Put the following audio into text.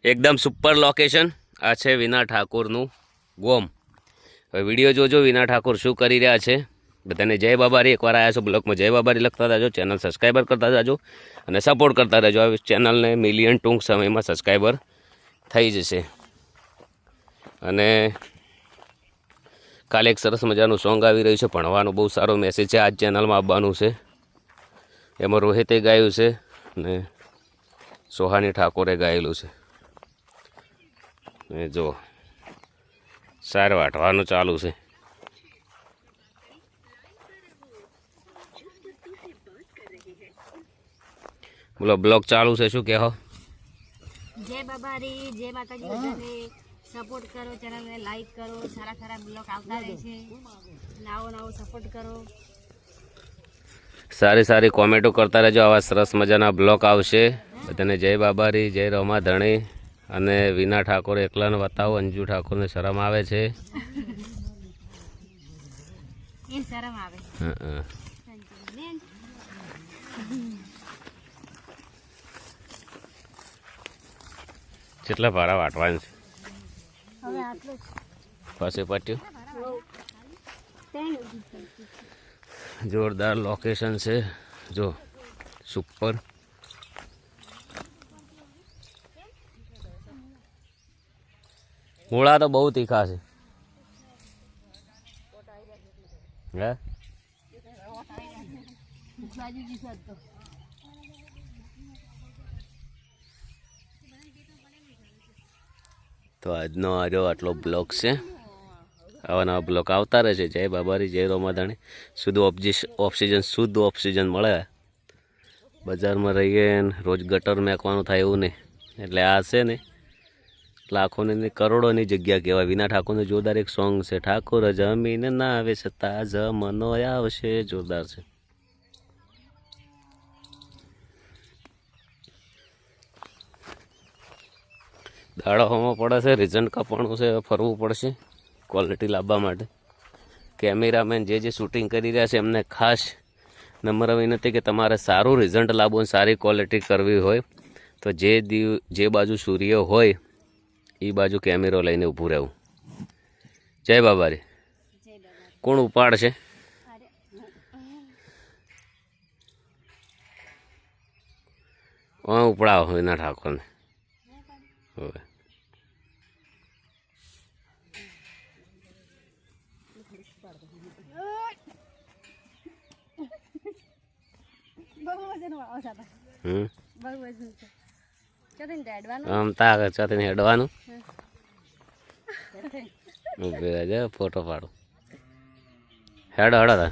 એકદમ super location આ છે વિના ઠાકોરનું ગોમ। હવે વિડીયો જોજો વિના ઠાકોર શું કરી રહ્યા છે। બધાને જય બાબારી। એકવાર આવ્યા છો બ્લોગમાં જય બાબારી લખતા જાજો, ચેનલ સબસ્ક્રાઈબર કરતા જાજો અને સપોર્ટ કરતા રહેજો। આ ચેનલને મિલિયન ટૂંક સમયમાં સબસ્ક્રાઈબર થઈ જશે। અને કાલે એક સરસ મજાનું સોંગ આવી રહ્યું છે, ભણવાનું બહુ સારો મેસેજ છે, આજ ચેનલમાં આવવાનું છે। એમાં રોહિતે ગાયું છે અને સોહાની ઠાકોરે ગાયેલું છે। એ જો સાર વાટવાનું ચાલુ છે। બોલો બ્લોગ ચાલુ છે, શું કહો? જય બાબારી, જય માતાજી। બધાને સપોર્ટ કરો, ચેનલને લાઈક કરો, સારા સારા બ્લોગ આવતા રહે છે, નવો સપોર્ટ કરો। સારી સારી કોમેન્ટો કરતા રહેજો, આવા સરસ મજાના બ્લોગ આવશે। બધાને જય બાબારી, જય રોમા ધણી। અને વિના ઠાકોર એકલાને બતાવો, અંજુ ઠાકોરને શરમ આવે છે। એ શરમ આવે। કેટલા ભાડા વાટવાનું છે? હવે આટલું પાસે પાટ્યું જોરદાર લોકેશન છે, જો સુપર। મૂળા તો બહુ તીખા છે હે। તો આજનો આટલો બ્લોગ છે। આવા નવા બ્લોગ આવતા રહે છે। જય બાબારી, જય રોમાધાણી। શુદ્ધ ઓક્સિજન મળે। બજારમાં રહીએ ને રોજ ગટર મેકવાનું થાય એવું નહીં, એટલે આ છે ને લાખોની ને કરોડોની જગ્યા કહેવાય। વિના ઠાકોરનું જોરદાર એક સોંગ છે, ઠાકોર જમીન ના આવે છતાં જમનો આવશે, જોરદાર છે। દાડો હોમો પડે છે, રિઝલ્ટ કાપવાનું છે, ફરવું પડશે ક્વોલિટી લાવવા માટે। કેમેરામેન જે શૂટિંગ કરી રહ્યા છે એમને ખાસ નમ્ર વિનંતી કે તમારે સારું રિઝલ્ટ લાવવું, સારી ક્વોલિટી કરવી હોય તો જે બાજુ સૂર્ય હોય એ બાજુ કેમેરો લઈને ઊભું રહેવું। જય બાબારી। કોણ ઉપાડશે? ઉપડાવો વિના ઠાકોરને। હવે આમ તા ચોથી હેડવાનું ફોટો પાડો હેડો હેડો।